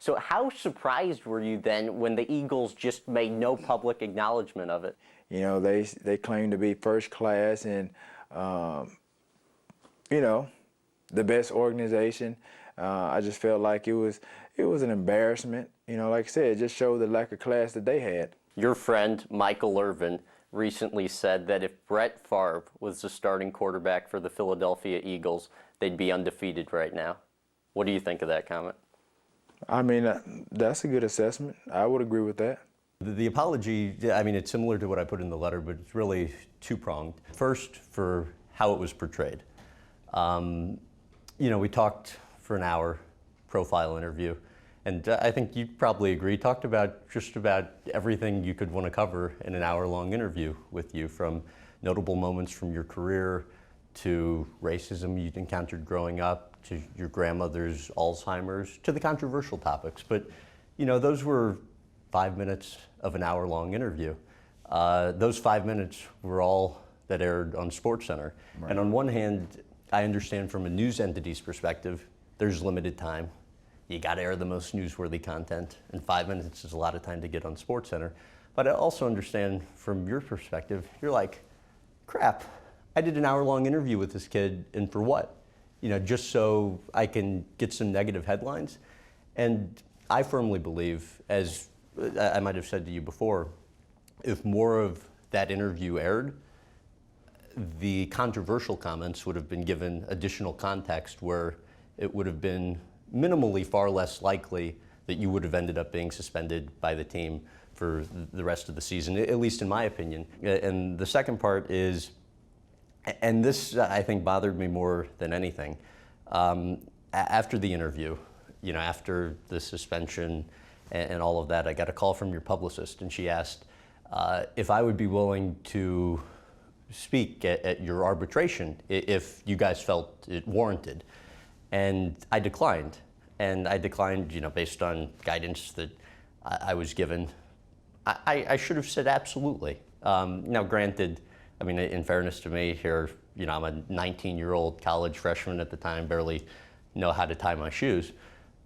So how surprised were you then when the Eagles just made no public acknowledgement of it? You know, they claim to be first class and, you know, the best organization. I just felt like it was an embarrassment. You know, like I said, it just showed the lack of class that they had. Your friend, Michael Irvin, recently said that if Brett Favre was the starting quarterback for the Philadelphia Eagles, they'd be undefeated right now. What do you think of that comment? I mean, that's a good assessment. I would agree with that. The apology, I mean, it's similar to what I put in the letter, but it's really two-pronged. First, for how it was portrayed. You know, we talked for an hour, profile interview, and I think you probably agree, talked about just about everything you could want to cover in an hour-long interview with you, from notable moments from your career to racism you'd encountered growing up, to your grandmother's Alzheimer's, to the controversial topics. But, you know, those were 5 minutes of an hour-long interview. Those 5 minutes were all that aired on SportsCenter. Right. And on one hand, I understand from a news entity's perspective, there's limited time. You got to air the most newsworthy content, and 5 minutes is a lot of time to get on SportsCenter. But I also understand from your perspective, you're like, crap, I did an hour-long interview with this kid, and for what? You know, just so I can get some negative headlines. And I firmly believe, as I might have said to you before, if more of that interview aired, the controversial comments would have been given additional context where it would have been minimally far less likely that you would have ended up being suspended by the team for the rest of the season, at least in my opinion. And the second part is, and this I think bothered me more than anything, after the interview, you know, after the suspension and all of that, I got a call from your publicist, and she asked if I would be willing to speak at your arbitration if you guys felt it warranted. And I declined. And I declined, you know, based on guidance that I was given. I should have said absolutely. Now, granted, I mean, in fairness to me here, you know, I'm a 19-year-old college freshman at the time, barely know how to tie my shoes.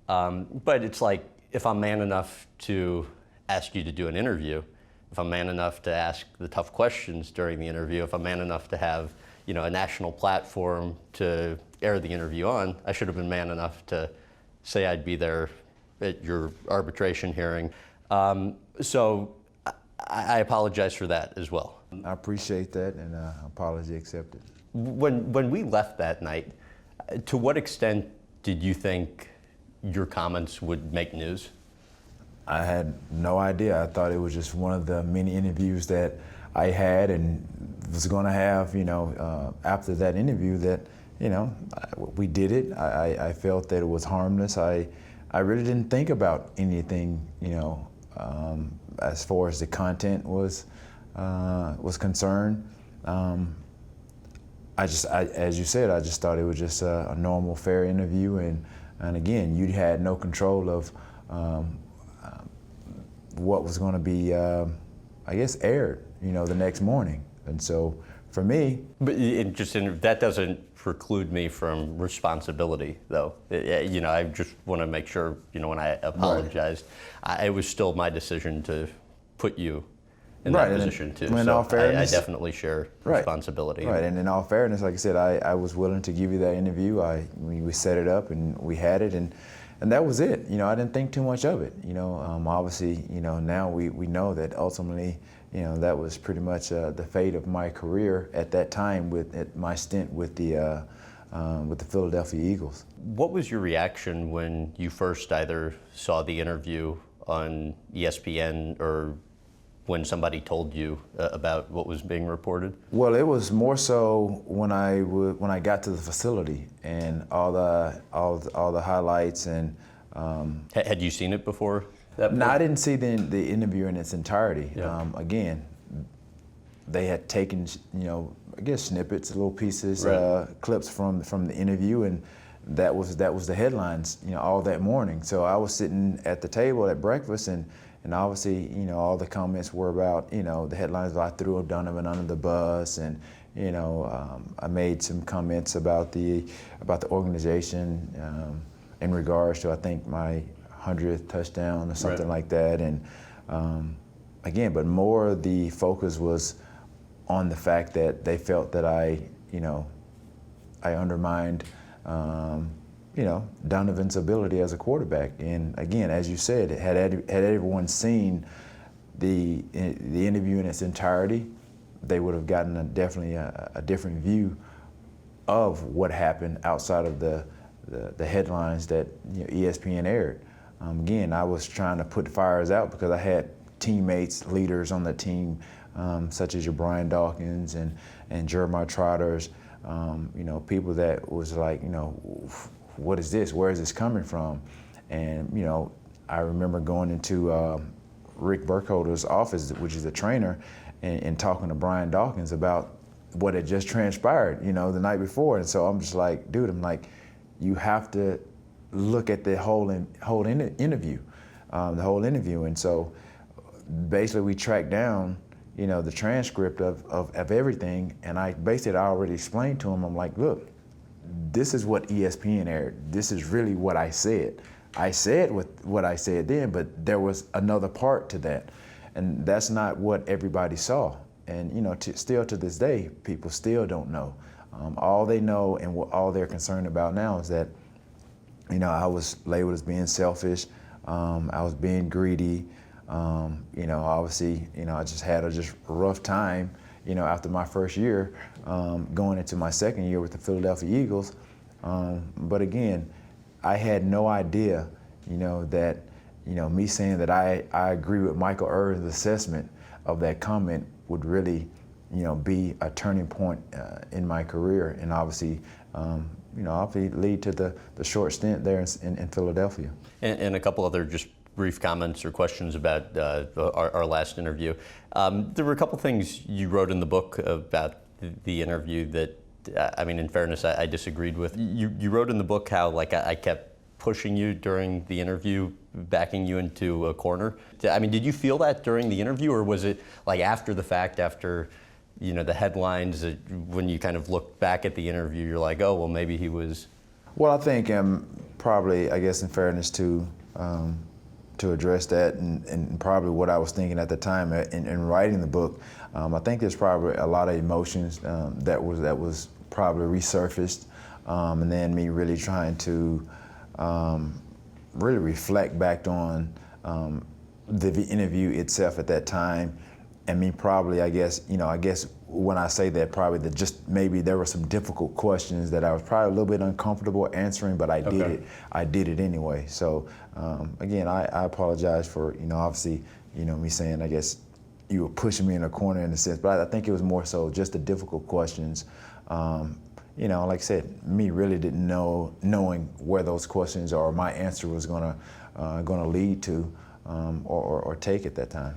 But it's like, if I'm man enough to ask you to do an interview, if I'm man enough to ask the tough questions during the interview, if I'm man enough to have, you know, a national platform to air the interview on, I should have been man enough to say I'd be there at your arbitration hearing. So I apologize for that as well. I appreciate that, and apology accepted. When we left that night, to what extent did you think your comments would make news? I had no idea. I thought it was just one of the many interviews that I had and was going to have, you know, after that interview that, you know, we did it. I felt that it was harmless. I really didn't think about anything, you know, as far as the content was concerned. As you said, I just thought it was just a normal, fair interview, and again, you had no control of what was going to be, I guess, aired, you know, the next morning. And so, for me, but that doesn't preclude me from responsibility, though. You know, I just want to make sure, you know, when I apologized, right, it was still my decision to put you in that position too. In so all fairness, I definitely share responsibility. Right, and in all fairness, like I said, I was willing to give you that interview. We set it up and we had it, and that was it. You know, I didn't think too much of it. You know, obviously, you know, now we know that ultimately, you know, that was pretty much the fate of my career at that time at my stint with the Philadelphia Eagles. What was your reaction when you first either saw the interview on ESPN or when somebody told you about what was being reported? Well, it was more so when I got to the facility and all the highlights and. Had you seen it before? No, I didn't see the interview in its entirety. Yeah. Again, they had taken, you know, I guess snippets, little pieces, right, clips from the interview, and that was the headlines, you know, all that morning. So I was sitting at the table at breakfast, and obviously, you know, all the comments were about, you know, the headlines. I threw Donovan under the bus, and you know, I made some comments about the organization in regards to, I think, my 100th touchdown or something Right. like that. And again, but more the focus was on the fact that they felt that I undermined, Donovan's ability as a quarterback. And again, as you said, had everyone seen the interview in its entirety, they would have gotten definitely a different view of what happened outside of the headlines that ESPN aired. Again, I was trying to put fires out because I had teammates, leaders on the team, such as your Brian Dawkins and Jeremiah Trotters, people that was like, what is this? Where is this coming from? And, I remember going into Rick Burkholder's office, which is a trainer, and talking to Brian Dawkins about what had just transpired, the night before. And so I'm just like, dude, you have to look at the whole interview, the whole interview. And so basically we tracked down, the transcript of everything. And I already explained to him, I'm like, look, this is what ESPN aired. This is really what I said. I said what I said then, but there was another part to that. And that's not what everybody saw. And, still to this day, people still don't know. All they know and all they're concerned about now is that, I was labeled as being selfish. I was being greedy. Obviously, I just had a rough time, after my first year, going into my second year with the Philadelphia Eagles. But again, I had no idea, that, me saying that I agree with Michael Irvin's assessment of that comment would really, be a turning point in my career, and obviously, obviously lead to the short stint there in Philadelphia. And a couple other just brief comments or questions about our last interview. There were a couple things you wrote in the book about the interview that, in fairness, I disagreed with. You wrote in the book how I kept pushing you during the interview, backing you into a corner. Did you feel that during the interview, or was it after the fact, after the headlines, when you kind of looked back at the interview, you're like, oh, well, maybe he was... Well, I think probably, I guess in fairness to address that and probably what I was thinking at the time in writing the book, I think there's probably a lot of emotions that was probably resurfaced, and then me really trying to really reflect back on the interview itself at that time. And me probably, I guess when I say that, probably that just maybe there were some difficult questions that I was probably a little bit uncomfortable answering, but I did it. I did it anyway. So again, I apologize for obviously me saying, I guess you were pushing me in a corner in a sense, but I think it was more so just the difficult questions. Like I said, me really didn't knowing where those questions or my answer was gonna lead to or take at that time.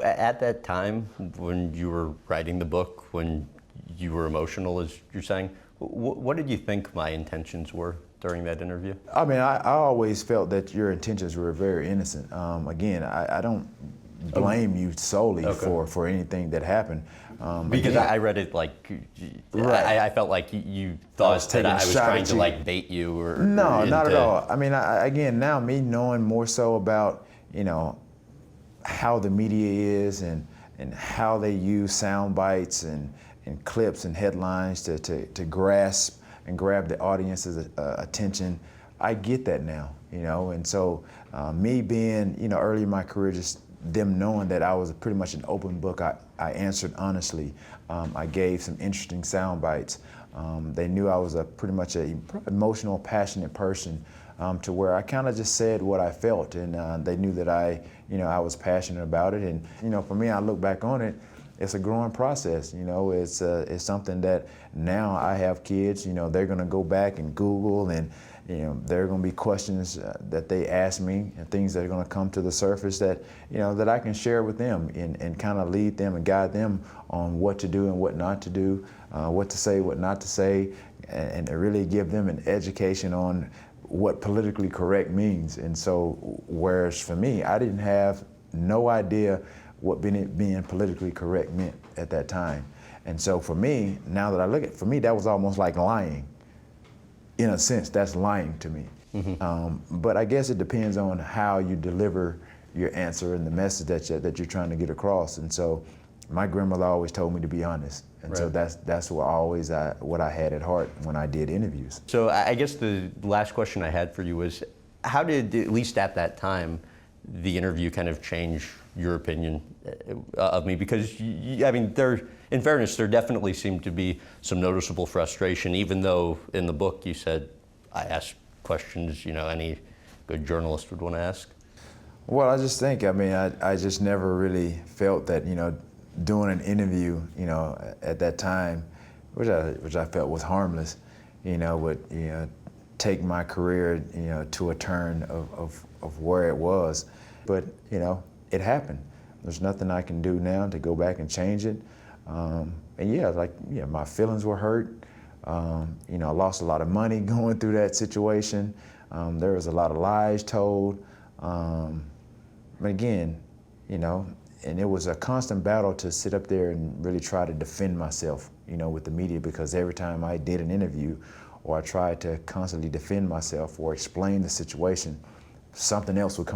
At that time, when you were writing the book, when you were emotional, as you're saying, what did you think my intentions were during that interview? I always felt that your intentions were very innocent. Again, I don't blame you solely for anything that happened. Because again, I read it Right. I felt like you thought that I was trying to bait you or no, not at all. Again, now me knowing more so about how the media is and how they use sound bites and clips and headlines to grasp and grab the audience's attention, I get that now, and so me being, early in my career, just them knowing that I was pretty much an open book, I answered honestly. I gave some interesting sound bites. They knew I was pretty much an emotional, passionate person, to where I kind of just said what I felt, and they knew that I was passionate about it. And for me, I look back on it, it's a growing process. It's something that now I have kids. They're gonna go back and Google, and there are gonna be questions that they ask me, and things that are gonna come to the surface that that I can share with them and kind of lead them and guide them on what to do and what not to do, what to say, what not to say, and really give them an education on what politically correct means. And so, whereas for me, I didn't have no idea what being politically correct meant at that time. And so for me, now that I look at it, for me, that was almost like lying. in a sense, that's lying to me. But I guess it depends on how you deliver your answer and the message that you're trying to get across. And so my grandmother always told me to be honest. And so that's what I had at heart when I did interviews. So I guess the last question I had for you was, how did, at least at that time, the interview kind of change your opinion of me? Because, I mean, in fairness, there definitely seemed to be some noticeable frustration, even though in the book you said, I asked questions, any good journalist would want to ask. Well, I just think, I just never really felt that, doing an interview, at that time, which I felt was harmless, would, take my career, to a turn of where it was. But, it happened. There's nothing I can do now to go back and change it. And my feelings were hurt. I lost a lot of money going through that situation. There was a lot of lies told. But again, and it was a constant battle to sit up there and really try to defend myself, with the media, because every time I did an interview or I tried to constantly defend myself or explain the situation, something else was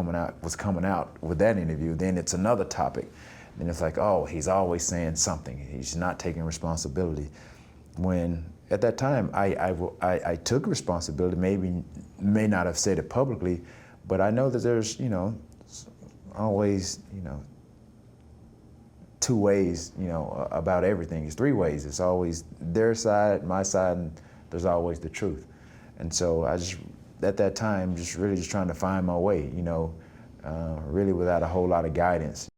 coming out with that interview. Then it's another topic. And it's like, oh, he's always saying something. He's not taking responsibility. When at that time, I took responsibility, may not have said it publicly, but I know that there's, always, two ways, about everything. It's three ways. It's always their side, my side, and there's always the truth. And so I just, at that time, just trying to find my way, really without a whole lot of guidance.